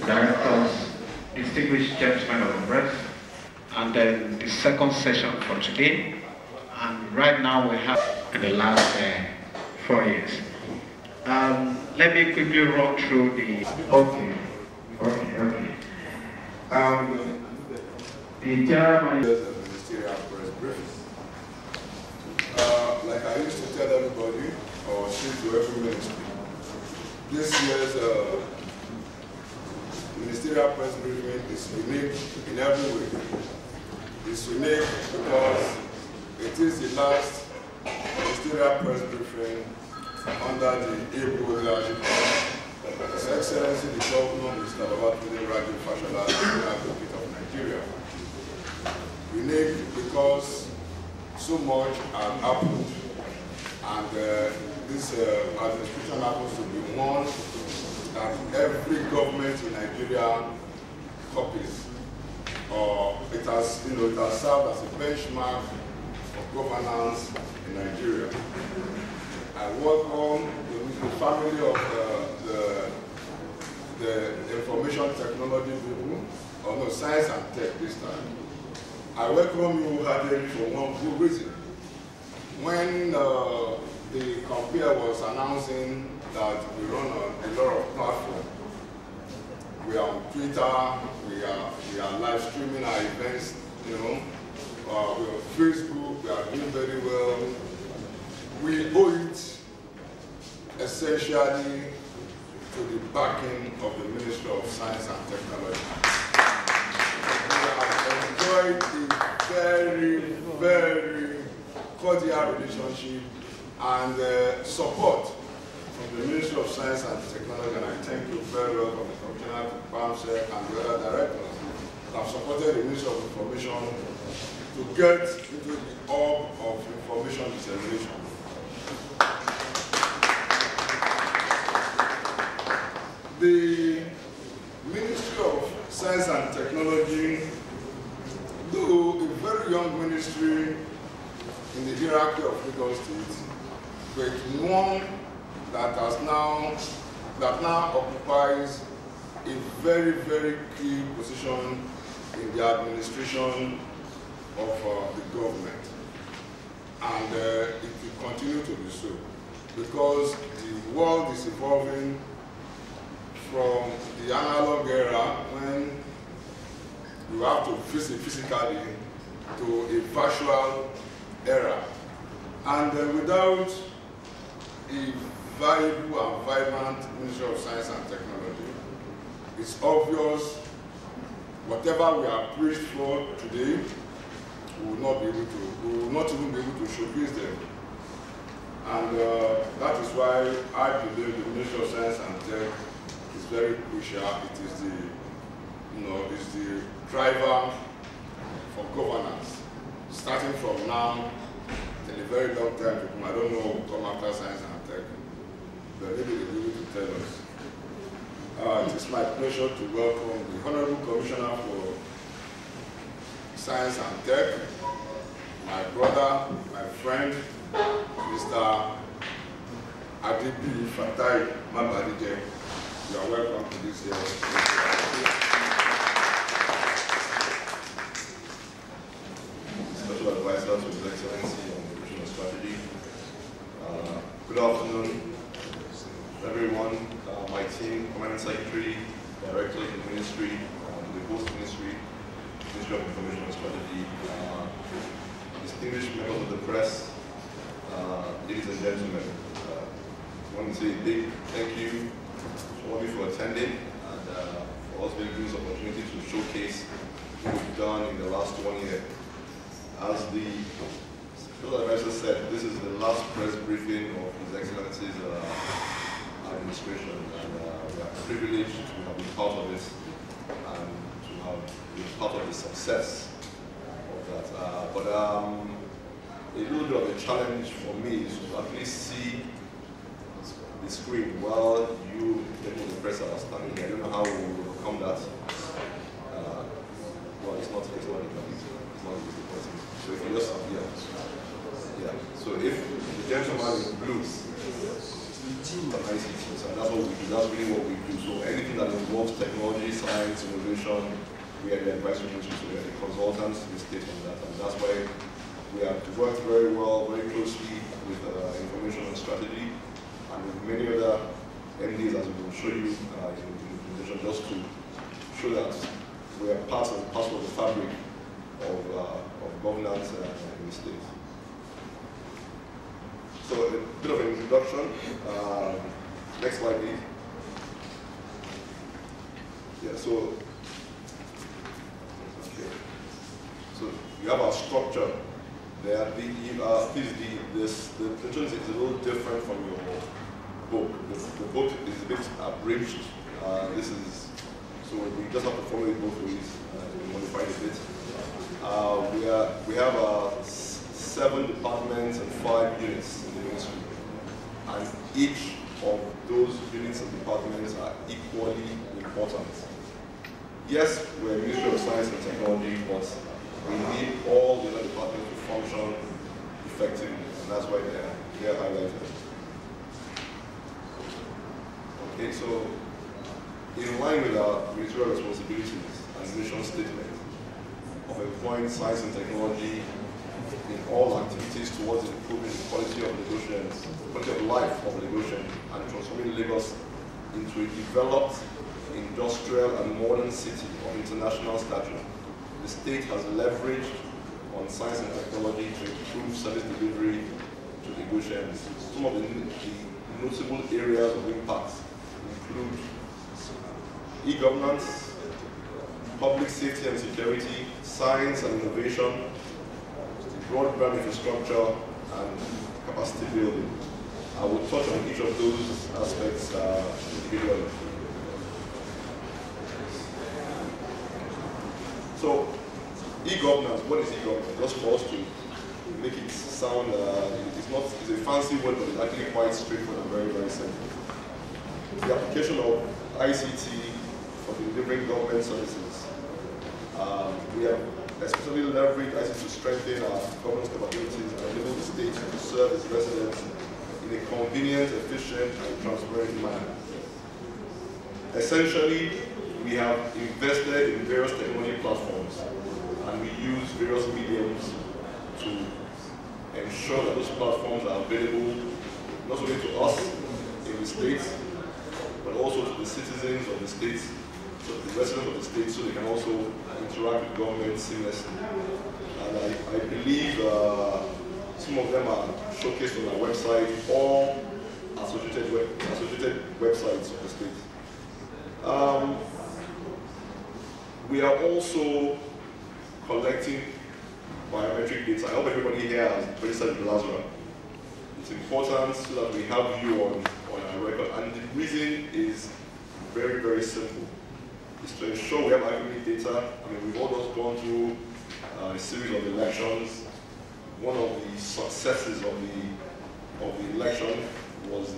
Directors, distinguished gentlemen of the press, and then the second session for today. And right now we have in the last 4 years. Let me quickly run through the. Okay. The general manager of the ministerial press briefing. Like I used to tell everybody, or say to every ministry, this year's ministerial press briefing is unique in every way. It's unique because it is the last ministerial press briefing under the able leadership of His Excellency the Governor, Mr. Babatunde Raji Fashola, the Advocate of Nigeria. Unique because so much has happened, and this administration happens to be one that every government in Nigeria copies, or it has, it has served as a benchmark of governance in Nigeria. I welcome the family of the information technology people, or no, science and tech this time. I welcome you heartily for one good reason. When the compare was announcing that we run on a lot of platforms, we are on Twitter, we are live streaming our events, we're on Facebook, we are doing very well. We owe it essentially to the backing of the Ministry of Science and Technology. We have enjoyed a very, very cordial relationship and support from the Ministry of Science and Technology, and I thank you very well from the Commissioner to BAMSEC and the other directors that have supported the Ministry of Information to get into the hub of information dissemination. The Ministry of Science and Technology, though a very young ministry in the hierarchy of Lagos State, but one that now occupies a very, very key position in the administration of the government. And it will continue to be so, because the world is evolving from the analog era, when you have to visit physically, to a virtual era. And without a valuable and vibrant Ministry of Science and Technology, it's obvious whatever we are preached for today, we will not even be able to showcase them. And that is why I believe the Ministry of Science and Tech is very crucial. It is the, it's the driver for governance, starting from now till a very long time to come. I don't know what will come after Science and Tech, but maybe they will be able to tell us. It is my pleasure to welcome the Honorable Commissioner for Science and Tech, my brother, my friend, Mr. Adibi Fatai Mabadije. You are welcome to this year. Special Advisor to His Excellency on the Regional Strategy. Good afternoon, everyone. My team, Commanding Secretary, Director in the Ministry, the Host Ministry, Ministry of Information and Strategy. distinguished members of the press, ladies and gentlemen, I want to say a big thank you to all of you for attending and for us being given this opportunity to showcase what we've done in the last 1 year. As the advisor said, this is the last press briefing of His Excellency's administration, and we are privileged to have been part of it and to have been part of the success of that. But a little bit of a challenge for me is to at least see the screen while you, the press, are standing here. I don't know how we will overcome that. Well, it's not easy. So if you just yeah. So if the gentleman is blue, ICT, so that's what we do. That's really what we do. So anything that involves technology, science, innovation, we are the advisory committee, so we are the consultants in the state on that, and that's why we have worked very well, very closely with information and strategy, and with many other MDs, as we will show you in the presentation, just to show that we are part and parcel of the fabric of governance in the state. So a bit of an introduction. Next slide, please. Yeah. So you have our structure there. The presentation is a little different from your book. The book is a bit abridged. So we just have to follow it both ways. We modify it a bit. We have 7 departments and 5 units in the ministry, and each of those units and departments are equally important. Yes, we're a Ministry of Science and Technology, but we need all the other departments to function effectively, and that's why they're highlighted. Okay, so in line with our ministerial responsibilities and mission statement of employing science and technology in all activities towards improving the quality of Lagosians, quality of life of Lagosians, and transforming Lagos into a developed, industrial and modern city of international stature, the state has leveraged on science and technology to improve service delivery to Lagosians. Some of the notable areas of impact include e-governance, public safety and security, science and innovation, broadband infrastructure, and capacity building. I will touch on each of those aspects individually. So, e-governance, what is e-governance? Just for us to make it sound, it's a fancy word, but it's actually quite straightforward and very, very simple. The application of ICT for delivering government services. We have especially leveraged ICT to strengthen our governance capabilities and enable the state to serve its residents in a convenient, efficient, and transparent manner. Essentially, we have invested in various technology platforms, and we use various mediums to ensure that those platforms are available not only to us in the state, but also to the citizens of the state, so the residents of the state, so they can also interact with government seamlessly. And I believe some of them are showcased on our website or associated websites of the state. We are also collecting biometric data. I hope everybody here has registered with LASRA. It's important so that we have you on our record, and the reason is very, very simple. It's to ensure we have accurate data. I mean, we've all just gone through a series of elections. One of the successes of the election was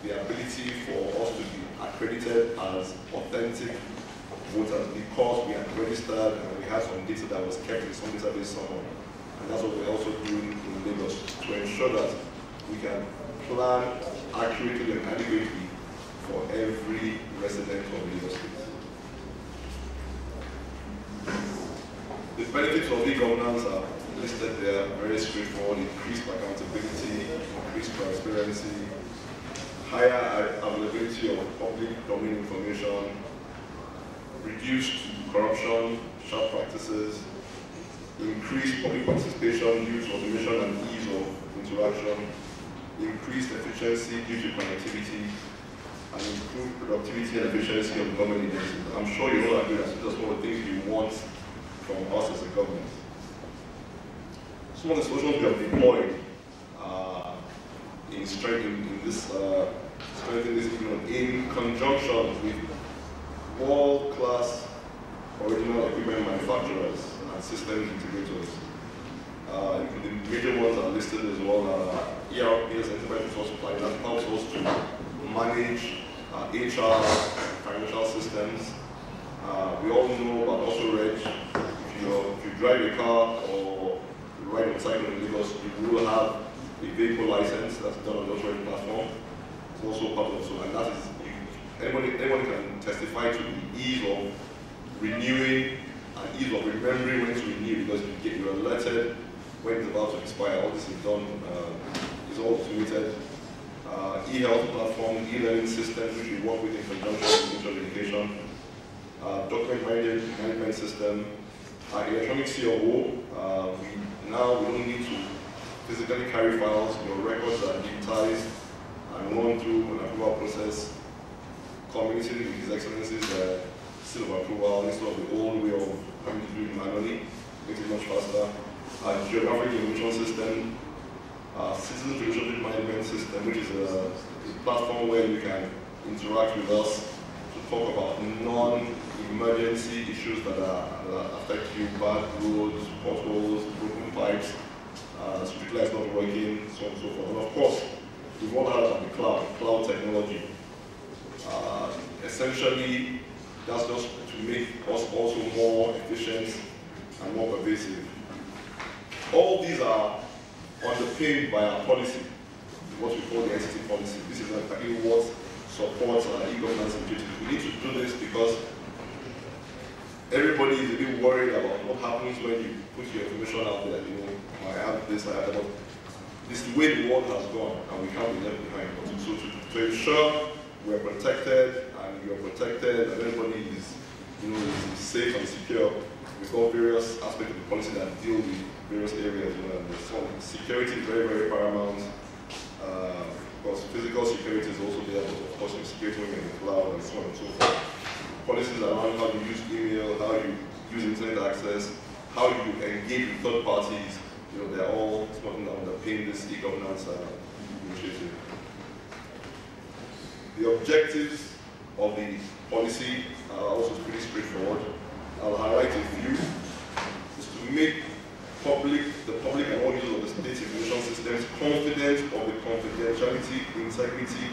the ability for us to be accredited as authentic voters because we had registered and we had some data that was kept in some database somewhere. And that's what we're also doing in Lagos to ensure that we can plan accurately and adequately for every resident of Lagos State. The benefits of e-governance are listed there, very straightforward: increased accountability, increased transparency, higher availability of public domain information, reduced corruption, sharp practices, increased public participation due to automation and ease of interaction, increased efficiency due to connectivity, and improved productivity and efficiency of government agencies. I'm sure you all agree that these are some of the things we want from us as a government. Some of the solutions we have deployed in strengthening this in conjunction with world-class original equipment manufacturers and systems integrators. The major ones are listed as well. ERP as Enterprise Resource Supply, that helps us to manage HR, financial systems. We all know about also Reg. If you drive a car or ride a motorcycle in Lagos, you will have a vehicle license that's done on the Reg platform. It's also part of so, and that is anyone can testify to the ease of renewing and ease of remembering when to renew, because you're alerted when it's about to expire. All this is done, is all automated. E-health platform, e-learning systems, which we work with in conjunction with Ministry of Education, document management system, electronic COO. We don't need to physically carry files. Your records are digitized and run through an approval process, communicating with His Excellency's seal of approval instead of the old way of having to do it manually. Makes it much faster. Geographic information system, citizen relationship management system, which is a platform where you can interact with us to talk about non-emergency issues that affect you: bad roads, potholes, broken pipes, street lights not working, so on and so forth. And of course, we want to have the cloud technology. Essentially, that's just to make us also more efficient and more pervasive. All these are underpinned by our policy, what we call the ICT policy. This is exactly what supports our e-governance initiatives. We need to do this because everybody is a bit worried about what happens when you put your information out there. I have this, I have that. This is the way the world has gone, and we can't be left behind. So to ensure we're protected, and you're protected, and everybody is, is safe and secure, we've got various aspects of the policy that deal with various areas. So security is very, very paramount. Because physical security is also there, but of course security in the cloud and so on and so forth. Policies around how you use email, how you use internet access, how you engage with third parties, they're all something that underpin this e-governance initiative. The objectives of the policy are also pretty straightforward. I'll highlight a few. Is to make the public and all users of the state information systems confident of the confidentiality, integrity,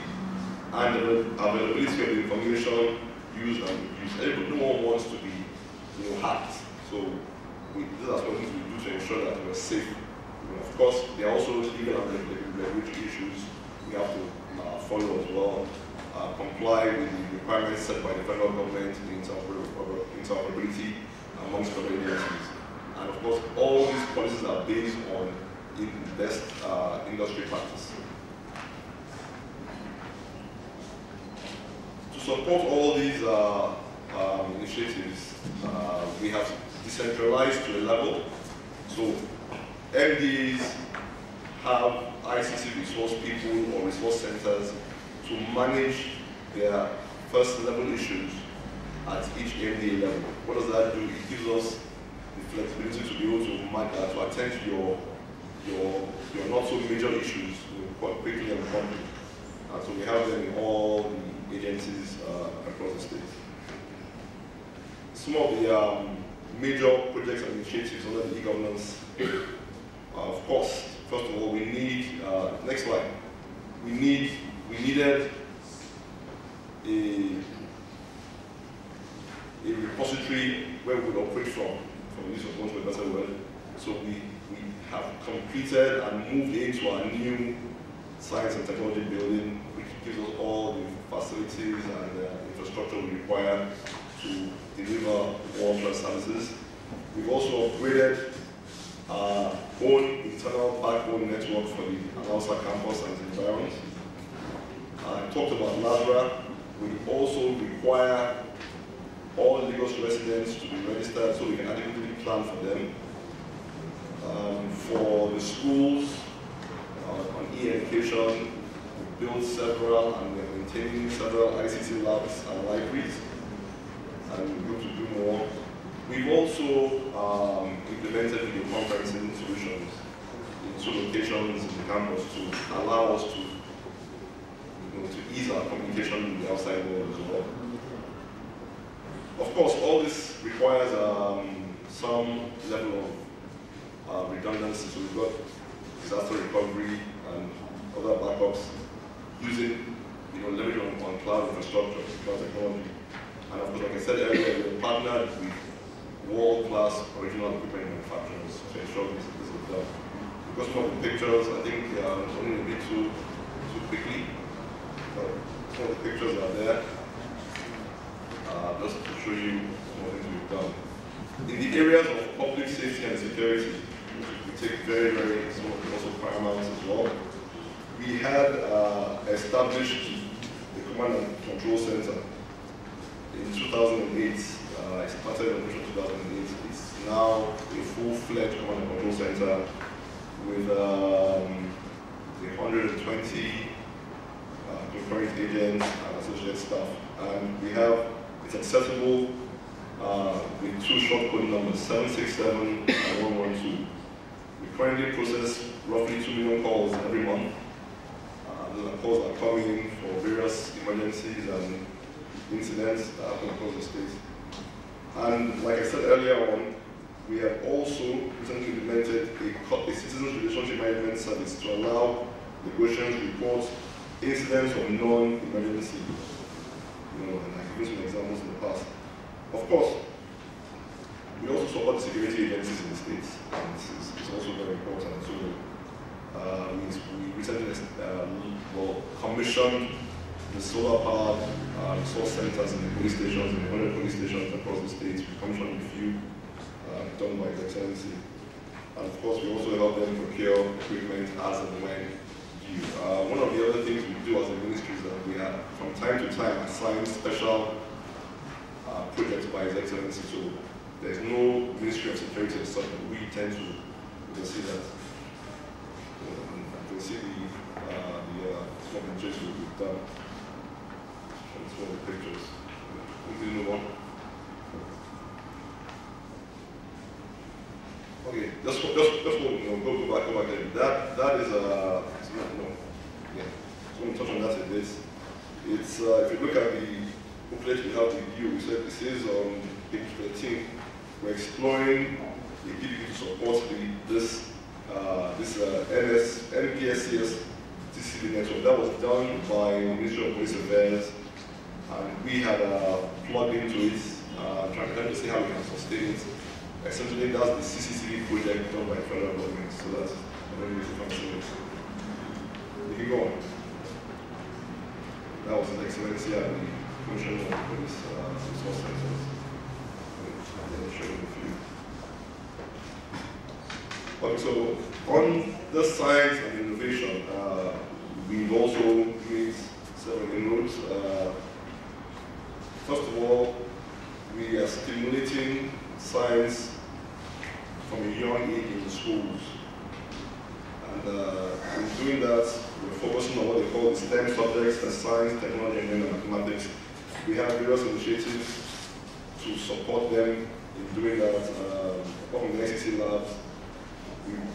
and availability of the information used and used. No one wants to be hacked. So these are some things we do to ensure that we're safe. Of course, there are also legal and regulatory issues we have to follow as well. Comply with the requirements set by the federal government in interoperability amongst federal agencies. And of course, all these policies are based on best industry practice. To support all these initiatives, we have decentralized to a level. So MDs have ICT resource people or resource centers to manage their first level issues at each MDA level. What does that do? It gives us the flexibility to be able to attend to your not so major issues quite quickly and promptly. So we have them in all the agencies across the state. Some of the major projects and initiatives under the e-governance, of course, first of all, we need, next slide, we needed a repository where we would operate from use of one better word. So we have completed and moved into our new science and technology building, which gives us all the facilities and infrastructure we require to deliver world-class services. We've also upgraded our own internal backbone network for the Anausa campus and its environs. I talked about LASRA. We also require all Lagos residents to be registered so we can adequately plan for them. For the schools, on e-education, we built several and we're maintaining several ICT labs and libraries, and we're going to do more. We've also implemented video conferencing solutions in 2 locations in the campus to allow us to, to ease our communication with the outside world as well. Of course, all this requires some level of redundancy. So we've got disaster recovery and other backups using, leveraging on cloud infrastructure, cloud technology. And of course, like I said earlier, we're partnered with world-class original equipment manufacturers to ensure this is done. Because some of the pictures, I think they are only a bit too quickly, but some of the pictures are there. Just to show you some of the things we've done. In the areas of public safety and security, we take very, very, some of them also paramount as well. We had established the Command and Control Center in 2008. It started in 2008. It's now a full-fledged Command and Control Center with 120 concurrent agents and associate staff. And we have, it's accessible with 2 short code numbers, 767 and 112. We currently process roughly 2 million calls every month. Those calls are coming in for various emergencies and incidents that happen across the state. And like I said earlier on, we have also recently implemented a citizens relationship management service to allow negotiations, reports, incidents of non-emergency. And I've given some examples in the past. Of course, we also support the security agencies in the states, and it's also very important. So we recently commissioned the solar-powered resource centers in the police stations, in the 100 police stations across the states. We commissioned a few done by His Excellency. And of course, we also help them procure equipment as and when due. One of the other things we do as a ministry is that we have, from time to time, assigned special projects by His Excellency. So there's no Ministry of Security as such, but we tend to, you can see that. You can see some of the changes we've done. That's one of the pictures. We move on. Okay, just go back there. That is yeah. So I'm going to touch on that a bit. It's if you look at the booklet we have with you, we said this is on page 13. We're exploring the ability to support this NPSCS TCP network. That was done by the Ministry of Police Affairs, and we had plugged into it, trying to see how we can sustain it. Essentially, that's the CCTV project done by the federal government, so that's another reason for it. You can go on. That was His Excellency at the Commission of Police Resource Centers. I'll show you a few. Okay, so on the science and innovation, we've also made several inroads. First of all, we are stimulating science from a young age in the schools. And in doing that, we're focusing on what they call the STEM subjects, as science, technology, and mathematics. We have various initiatives to support them in doing that. Apart from the ICT labs,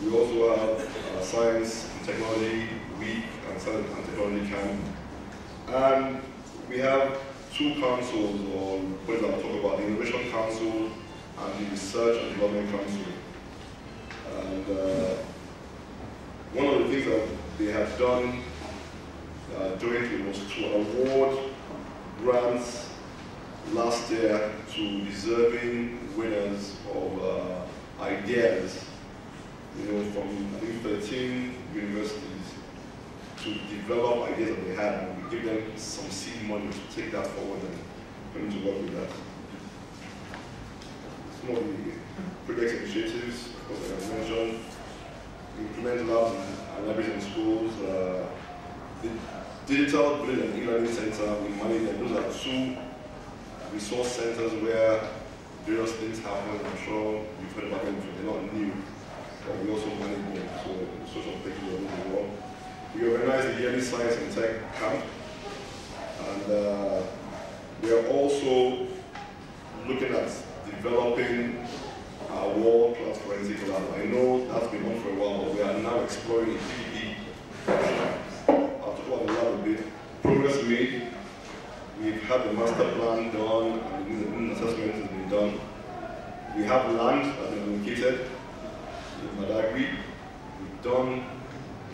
we also have Science and Technology Week and Science and Technology Camp. And we have 2 councils, or what I'll talk about, the Innovation Council and the Research and Development Council. And one of the things that they have done jointly was to award grants last year to deserving winners of ideas, from I think 13 universities, to develop ideas that they had, and we give them some seed money to take that forward and come to work with that. Some of the project initiatives, of course, like I mentioned, implement labs and libraries in schools, the Digital Building and E-Learning Center, we manage them. Those are 2 resource centers where various things happen. I'm sure you've heard about them before, they're not new. but we also manage them. So social pictures are moving well. We organize the yearly science and tech camp, and we are also looking at developing our world-class forensic lab. I know that's been on for a while, but we are now exploring a PPP option. I'll talk about the lab a bit. Progress made. We've had the master plan done, and the assessment has been done. We have land that has been allocated in Badagry. We've done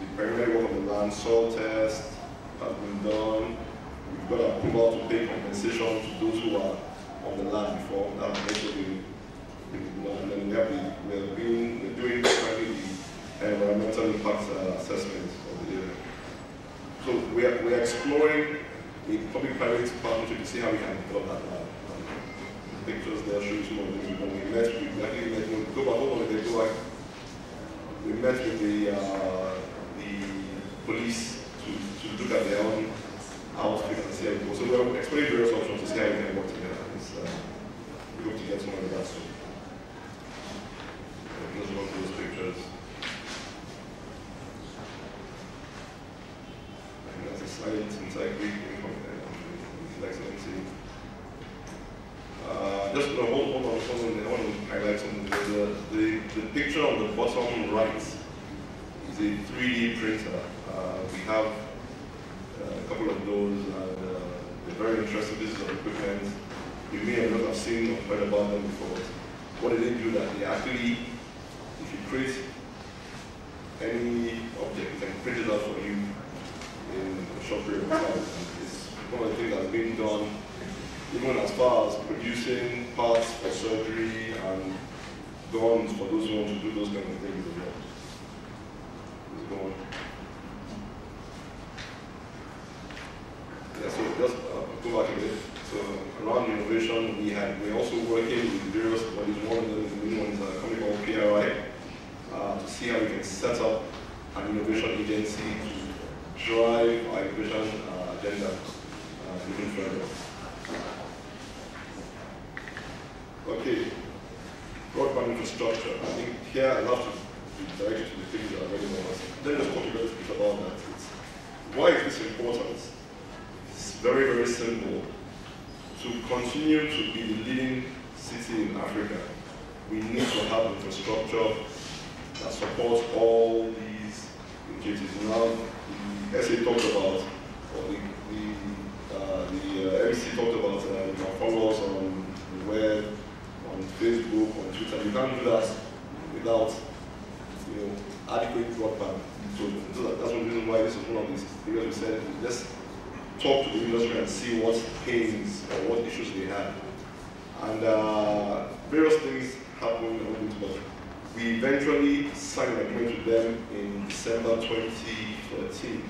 the preliminary work of the land, soil test has been done. We've got approval to pay compensation to those who are on the land before. That has also been done. And then we're doing currently the environmental impact assessment of the area. So we're exploring a public-private partnership to see how we can develop that land. The pictures there show you some of the things we met. We met with the police to look at their own outfit and see how it goes. So we're exploring various options to see how we can work together. We hope to get some of that soon. Let's run through those pictures. That's a silent integrity Excellency. Just hold on, I want to highlight something. The picture on the bottom right is a 3D printer. We have a couple of those, and they're very interesting pieces of equipment. You may not have seen or heard about them before. What do they do? That they actually, if you create any object, you can print it out for you in a short period of time. It's one of the things that's been done, even as far as producing parts for surgery and guns for those who want to do those kind of things as well. It's gone. Yeah, so just go back a bit. So around innovation, we're also working with various bodies. One of the new ones is a company called PRI to see how we can set up an innovation agency to drive our innovation agenda even further. Okay, broadband infrastructure. I think here I'd love to direct you to the things that are very important. Let me just talk a little bit about that. Why is this important? It's very, very simple. To continue to be the leading city in Africa, we need to have infrastructure that supports all these initiatives. Now, the SA talked about, or the MC talked about, you can follow us on the web, on Facebook, on Twitter. You can't do that without, adequate broadband. So that's one reason why this is one of these areas we said, let's talk to the industry and see what pains or what issues they have. And various things happened, but we eventually signed an agreement with them in December 2013.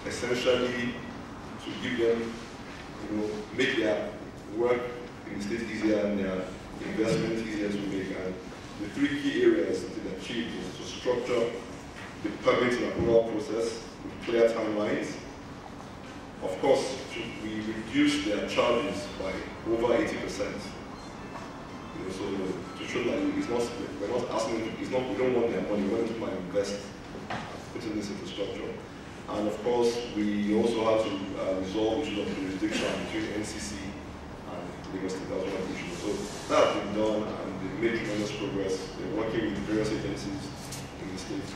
Essentially to give them, make their work in the state easier and their investment easier to make. And the three key areas that they achieved is to structure the permit and approval process with clear timelines. Of course, we reduced their charges by over 80%. So to show that we're not asking, we don't want their money, we want them to invest, put in this infrastructure. And of course, we also have to resolve issues of jurisdiction between NCC and Lagos State. That's one of the issues. So that has been done, and they've made tremendous progress. They're working with various agencies in the state.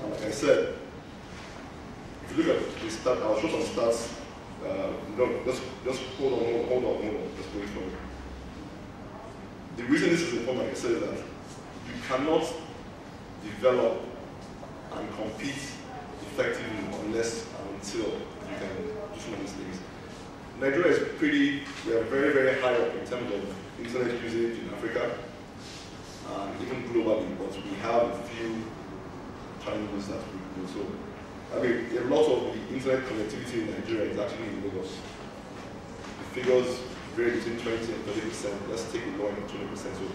And like I said, if you look at the stat, I'll show some stats. No, just hold on, just wait for me. The reason this is important, like I said, is that you cannot develop and compete effectively unless and until you can do some of these things. Nigeria is we are very, very high up in terms of internet usage in Africa, and even globally, but we have a few challenges that we do. So, I mean, a lot of the internet connectivity in Nigeria is actually in Lagos. The figures vary between 20 and 30%. Let's take the low end of 20%. So,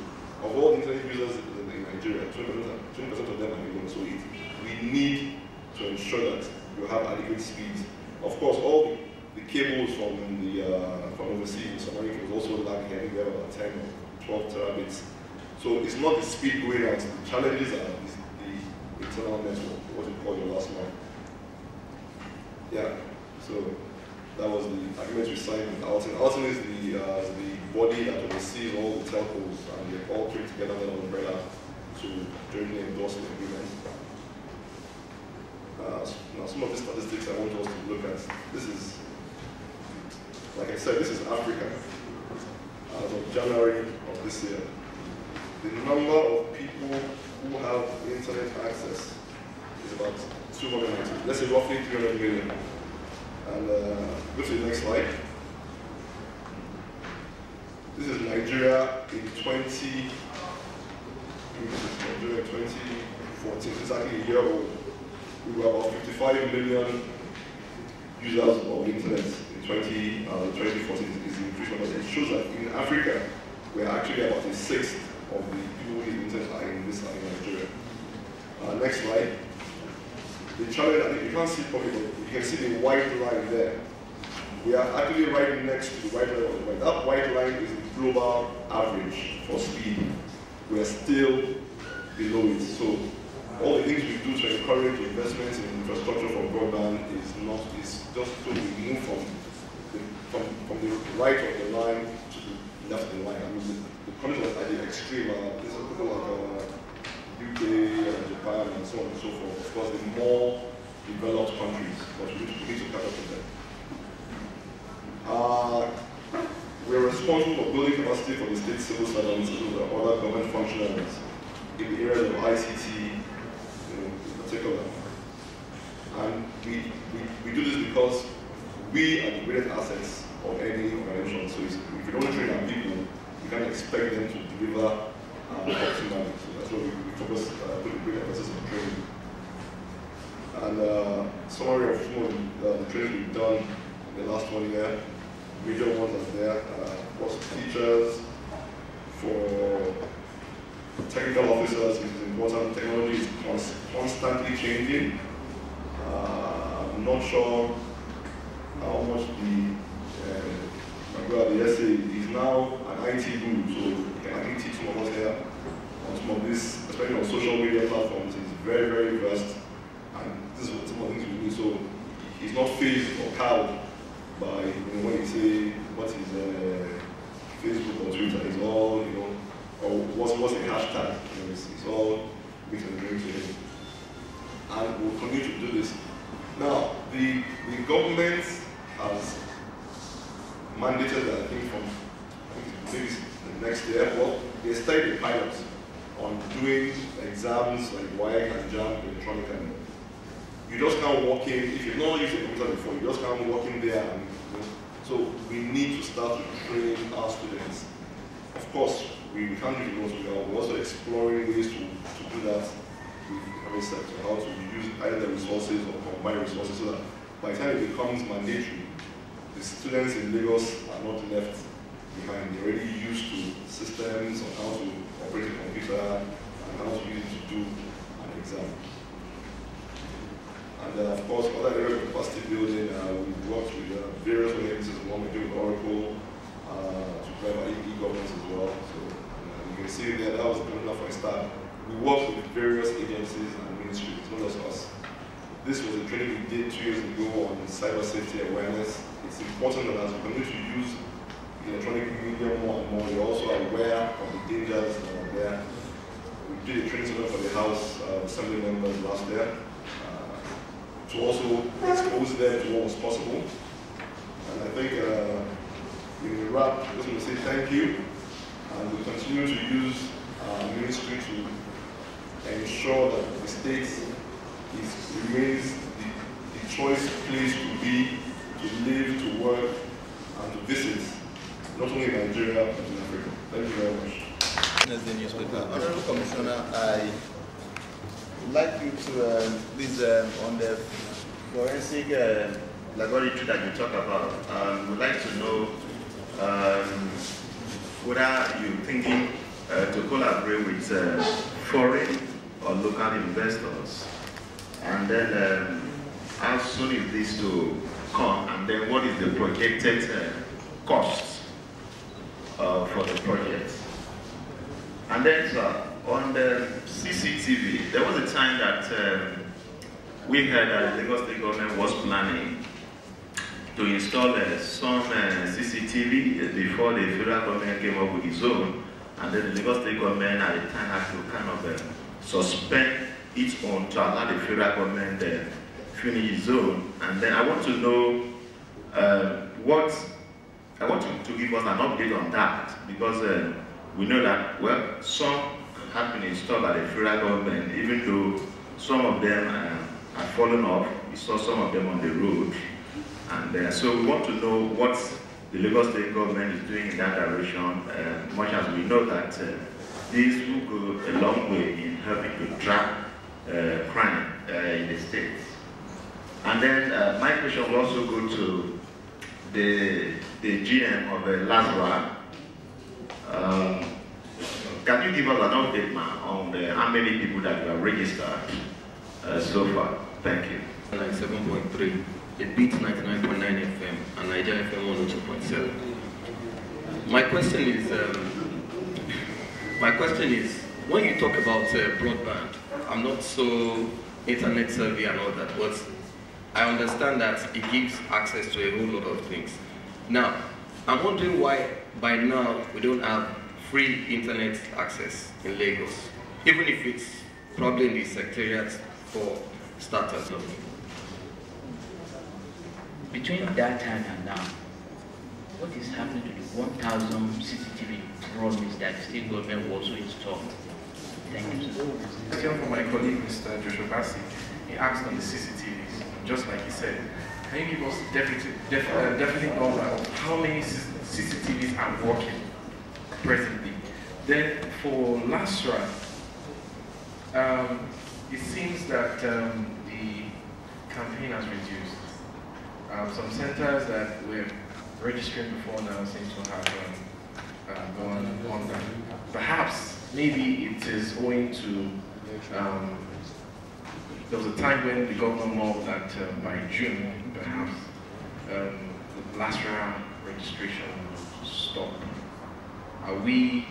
of all internet users in Nigeria, 20% of them are in Lagos. So, we need to ensure that you have adequate speeds. Of course, all the cables from overseas, Somali cables also lagging. I think we have about 10 or 12 terabits So it's not the speed going out, the challenges are the internal network, what you call your last mile. Yeah, so that was the agreement we signed with Alten. Alten is the body that oversees all the telcos, and they all came together under an umbrella to jointly endorse the agreement. Now, some of the statistics I want us to look at. This is, like I said, this is Africa. As of January of this year, the number of people who have internet access is about 290. Let's say roughly 300 million. And go to the next slide. This is Nigeria in 2014. It's actually a year old. We were about 55 million users of the internet in 2014. Is the increase number. It shows that in Africa, we're actually about a sixth of the people who use the internet are in this in Nigeria. Next slide. The challenge, I think you can't see it probably, but you can see the white line there. We are actually right next to the white line on the right. That white line is the global average for speed. We are still below it. So all the things we do to encourage investments in infrastructure for broadband is just so we move from the right of the line to the left of the line. I mean, the countries that are the extreme are people like UK and Japan and so on and so forth. Of course, the more developed countries, but we need to catch up with them. We're responsible for building capacity for the state civil servants and other government functionaries in the areas of ICT, in particular. And we do this because we are the greatest assets of any organization. So if we don't train our people, we can't expect them to deliver optimally. So that's why we focus, put a great emphasis on training. And summary of some of the training we've done in the last 1 year. Major ones are there. For teachers, for technical officers, which is important. Technology is constantly changing. I'm not sure how much the essay is now an IT guru, so you can actually teach some of us here on some of this, especially on social media platforms. He's very, very versed, and this is what some of the things we do. So he's not fazed or cowed by when you say what is Facebook or Twitter. It's all or what's a hashtag. It's all mixed and drink to him, and we'll continue to do this. Now, the government has mandated that, I think from maybe the next year, well, they started a pilot on doing exams like WAEC and JAMB electronically. You just can't walk in, if you've not used a computer before, you just can't walk in there and, so we need to start to train our students. Of course, we can't do the most, we're also exploring ways to do that with having said how to use either the resources or combine resources so that by the time it becomes mandatory, the students in Lagos are not left behind. They're already used to systems on how to operate a computer and how to use it to do an exam. And of course, other areas of capacity building, we've worked with various agencies, one we do with Oracle, to drive our e-governance as well. So you can see there, that was good enough for a start. We work with various agencies and ministries, it's not just us. This was a training we did 2 years ago on cyber safety awareness. It's important that as we continue to use electronic media more and more, we're also aware of the dangers that are there. We did a training center for the House Assembly members last year to also expose them to what was possible. And I think in the wrap, I just want to say thank you, and we continue to use our ministry to ensure that the state remains the choice place to be, to live, to work, and to visit, not only in Nigeria, but in Africa. Thank you very much. The newspaper. Honorable Commissioner, I would like you to, please, on the forensic laboratory that you talk about, would like to know whether you're thinking to collaborate with foreign or local investors, and then how soon is this to come, and then what is the projected cost for the project? And then on the CCTV, there was a time that we heard that the Lagos State government was planning to install some CCTV before the federal government came up with its own, and then the Lagos State government at the time had to kind of suspend its own to allow the federal government finish its own. And then I want to know I want you to give us an update on that, because we know that, well, some have been installed by the federal government, even though some of them have fallen off. We saw some of them on the road. And so we want to know what the Lagos State government is doing in that direction, much as we know that this will go a long way in helping to track crime in the States. And then my question will also go to the GM of LASRA. Can you give us an update, ma'am, on how many people that you have registered so far? Thank you. 97.3, it beats 99.9 FM and Nigeria FM 102.7. My question is, when you talk about broadband, I'm not so internet savvy and all that, but I understand that it gives access to a whole lot of things. Now, I'm wondering why by now we don't have free internet access in Lagos, even if it's probably in the secretariat for starters. Between that time and now, what is happening to the 1,000 CCTV promise that the state government will also install? Thank you, sir. Question for my colleague, Mr. Joshua Bassi. He asked on the CCTVs, just like he said. Can you give us definite number of how many CCTVs are working presently? Then for LASRA, it seems that the campaign has reduced. Some centers that were registering before now seem to have gone on that. Perhaps, maybe it is owing to, there was a time when the government modeled that by June, perhaps, LASRA registration will stop. Are we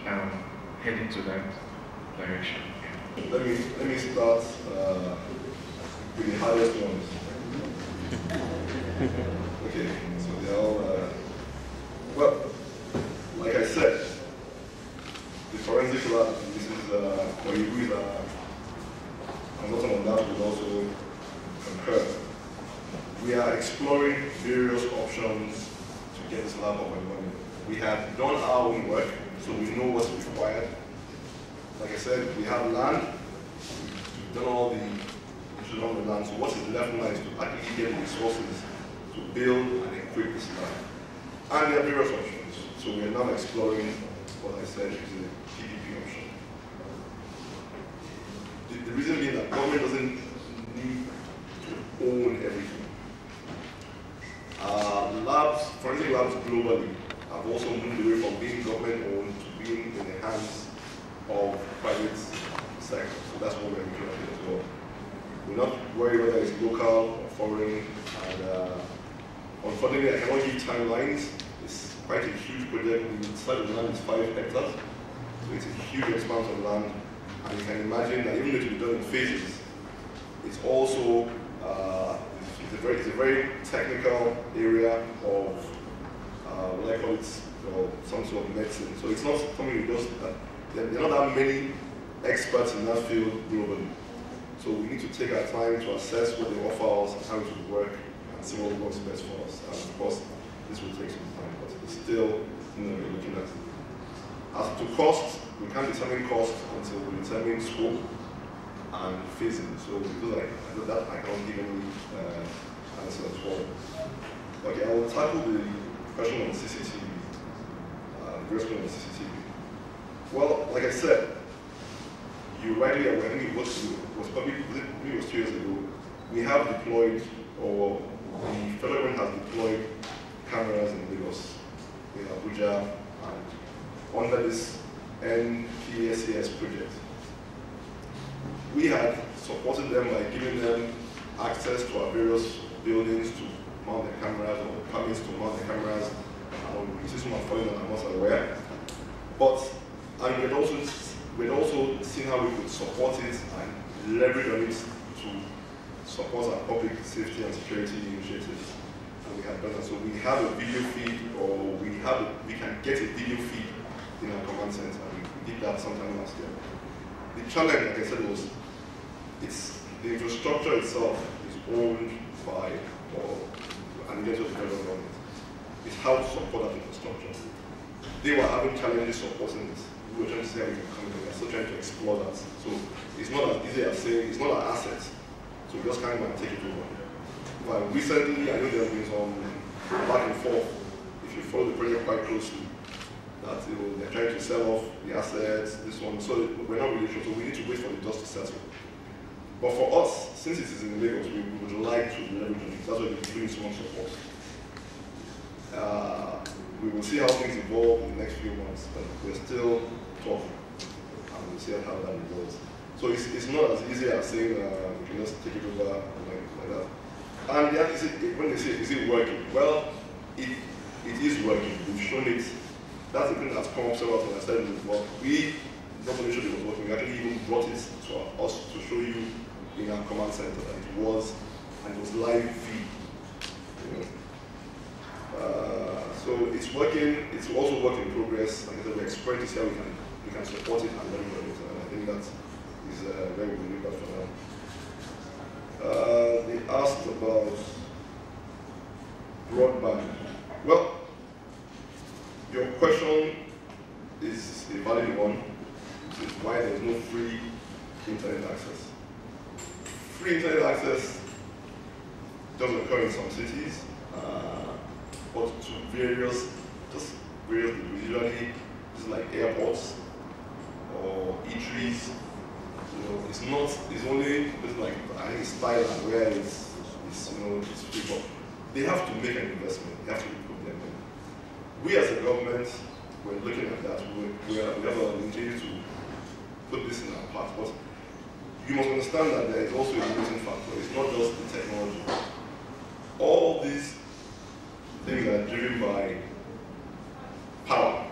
heading to that direction? Yeah. Let me start with the highest ones. Okay, so they're all, well, like I said, the forensic lab, this is, or you with consultant on that would also concur. We are exploring various options to get this lab up and running. We have done our own work, so we know what's required. Like I said, we have land, we've done all the issues on the land, so what is left now is to actually get the resources to build and equip this lab. And there are various options. So we are now exploring what I said is a PPP option. The reason being that government doesn't need to own everything. Labs, forensic labs globally, have also moved away from being government-owned to being in the hands of private sector. So that's what we're looking at as well. We're not worried whether it's local or foreign. And unfortunately, I cannot give timelines. It's quite a huge project. The size of the land is 5 hectares. So it's a huge expanse of land. And you can imagine that even though it will be done in phases, it's also it's a very technical area of what I call it, some sort of medicine. So it's not something we just there are not that many experts in that field globally. So we need to take our time to assess what they offer us and how it will work and see what works best for us. And of course, this will take some time, but it's still we're looking at. As to cost, we can't determine cost until we determine scope and phasing. So because I do that, I can't give any answer as well. Okay, I will tackle the question on CCTV. On CCTV. Well, like I said, you rightly aware, I think it was probably maybe it was 2 years ago, we have deployed, or the federal government has deployed cameras in Lagos, in Abuja, and under this NPSAS project. We had supported them by giving them access to our various buildings to mount the cameras, or permits to mount the cameras. The system are following, I'm not aware. But, and we had also we're also seeing how we could support it and leverage on it to support our public safety and security initiatives. And we have done that. So we have a video feed, or we can get a video feed in our command center. We did that sometime last year. The challenge, like I said, was the infrastructure itself is owned by an agency of the federal government. It's how to support that infrastructure. They were having challenges supporting it. We were trying to say how we can come together. We're still trying to explore that. So it's not as easy as saying it's not an asset. So we just can't even take it over. But recently, I know there has been some back and forth. If you follow the project quite closely, that they're trying to sell off the assets, this one. So we're not really sure. So we need to wait for the dust to settle. But for us, since it is in Lagos, we would like to leverage on it. That's why we're doing so much support. We will see how things evolve in the next few months, but we're still talking, and we'll see how that evolves. So it's not as easy as saying we can just take it over like that. And yeah, when they say, is it working? Well, it is working. We've shown it. That's the thing that's come up several times. I said it before. We not only showed it was working, we actually even brought it to us to show you in our command center that it was, and it was live feed. You know? So it's working. It's also work in progress. Like I said, we're exploring to see how we can support it and learn from it. And I think that is where we will leave that for now. They asked about broadband. Well, your question is a valid one. Which is why there is no free internet access. Free internet access does occur in some cities. But to various degrees. Usually, it's like airports or eateries. It's only like, I think it's Thailand where it's free. But they have to make an investment. They have to put them in. We as a government, we're looking at that. We have an initiative to put this in our path. But you must understand that there is also a limiting factor. It's not just the technology. All these things are driven by power.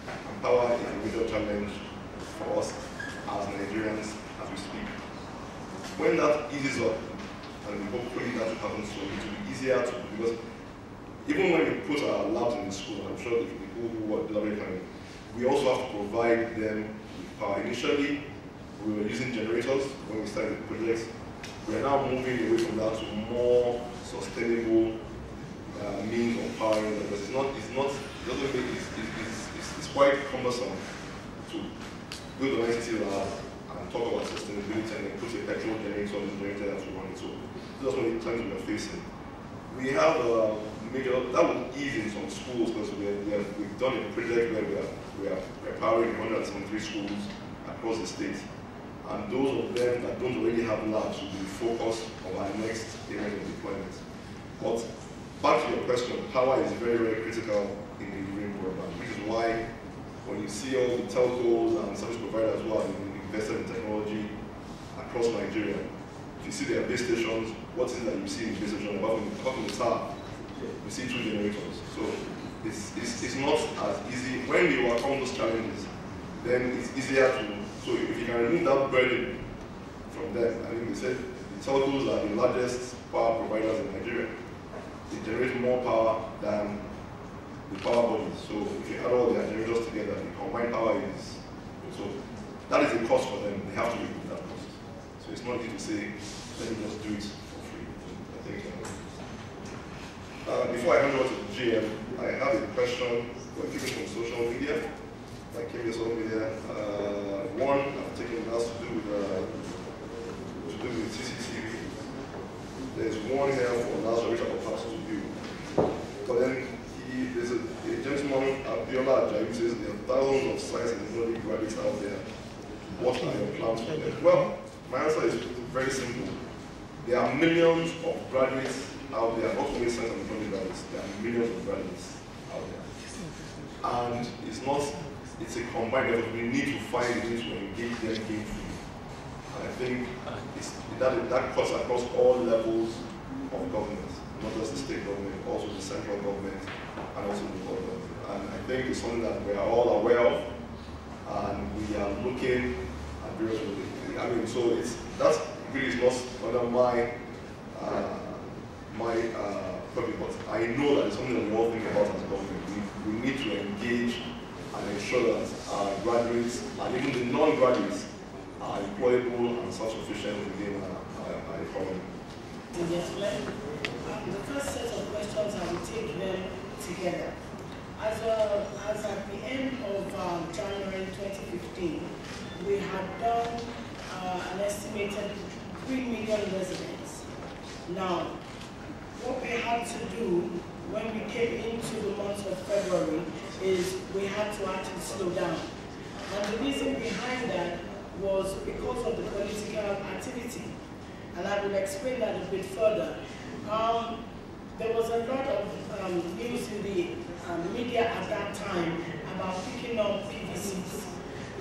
And power is a major challenge for us as Nigerians as we speak. When that eases up, and hopefully that will happen soon, it will be easier to, because even when we put our labs in the school, I'm sure the people who are delivering, we also have to provide them with power. Initially, we were using generators when we started the project. We are now moving away from that to more sustainable means of powering, because it's quite cumbersome to build an ICT lab and talk about sustainability and then put a petrol generator on the generator that's running. So that's one of the challenges we're facing. We have a major, that will ease in some schools, because we've done a project where we're powering 173 schools across the state. And those of them that don't already have labs will be focused on our next area of deployment. But back to your question, power is very, very critical in the delivering broadband, which is why when you see all the telcos and service providers who have invested in technology across Nigeria, if you see their base stations, what is it that you see in the base station? Apart from the tower, you see 2 generators. So it's not as easy. When you overcome those challenges, then it's easier to, so if you can remove that burden from them, I think they said the telcos are the largest power providers in Nigeria. They generate more power than the power bodies. So if you add all their generators together, the combined power is, so that is the cost for them. They have to recoup that cost. So it's not easy to say, let me just do it for free. I think before I hand over to the GM, I have a question for people from social media. Like came social media. One I've taken has to do with CCTV. There's one here for Lazarus which I will pass to you. But then there's a gentleman, Abiola Ajayi, who says there are thousands of science and technology graduates out there. What are your plans for them? Well, my answer is very simple. There are millions of graduates out there, not only science and technology graduates, there are millions of graduates out there. And it's a combined effort. We need to find a way to engage them gainfully. And I think that cuts across all levels of government, not just the state government, also the central government, and also the local government. And I think it's something that we are all aware of, and we are looking at various ways. I mean, so that's really is not under my topic, but I know that it's something that we all think about as a government. We need to engage and ensure that our graduates and even the non-graduates are employable and self-sufficient within our economy. Yes, ma'am. The first set of questions, I will take them together. As at the end of January 2015, we had done an estimated 3 million residents. Now, what we had to do when we came into the month of February is we had to actually slow down. And the reason behind that was because of the political activity. And I will explain that a bit further. There was a lot of news in the media at that time about picking up PVCs.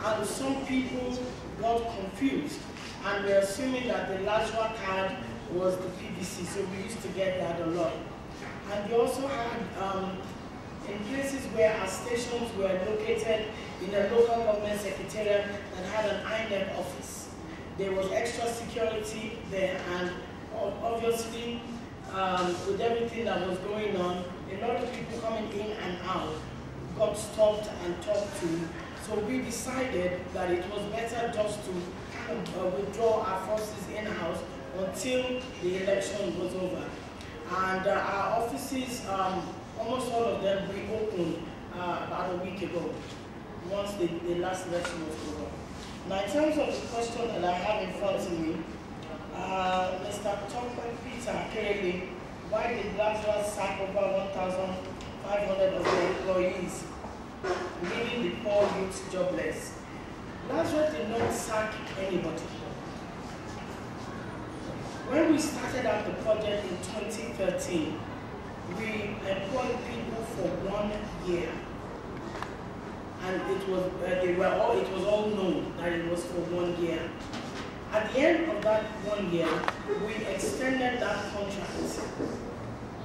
And some people got confused and were assuming that the LASRA card was the PVC, so we used to get that a lot. And we also had, in places where our stations were located in a local government secretariat that had an INEC office, there was extra security there, and obviously, with everything that was going on, a lot of people coming in and out got stopped and talked to. So we decided that it was better just to withdraw our forces in-house until the election was over. And our offices, almost all of them reopened about a week ago, once the last election was over. Now, in terms of the question that I have in front of me, Mr. Tokwe Peter Kelly, why did LASRA sack over 1,500 of their employees, leaving the poor youth jobless? LASRA did not sack anybody. When we started out the project in 2013, we employed people for 1 year. And it was all known that it was for 1 year. At the end of that 1 year, we extended that contract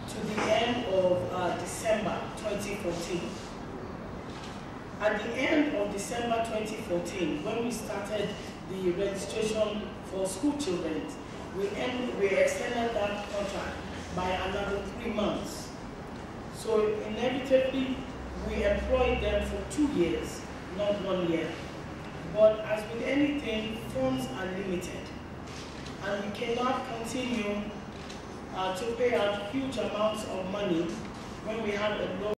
to the end of December 2014. At the end of December 2014, when we started the registration for school children, we extended that contract by another 3 months. So inevitably, we employed them for 2 years, not 1 year. But as with anything, funds are limited. And we cannot continue to pay out huge amounts of money when we have a low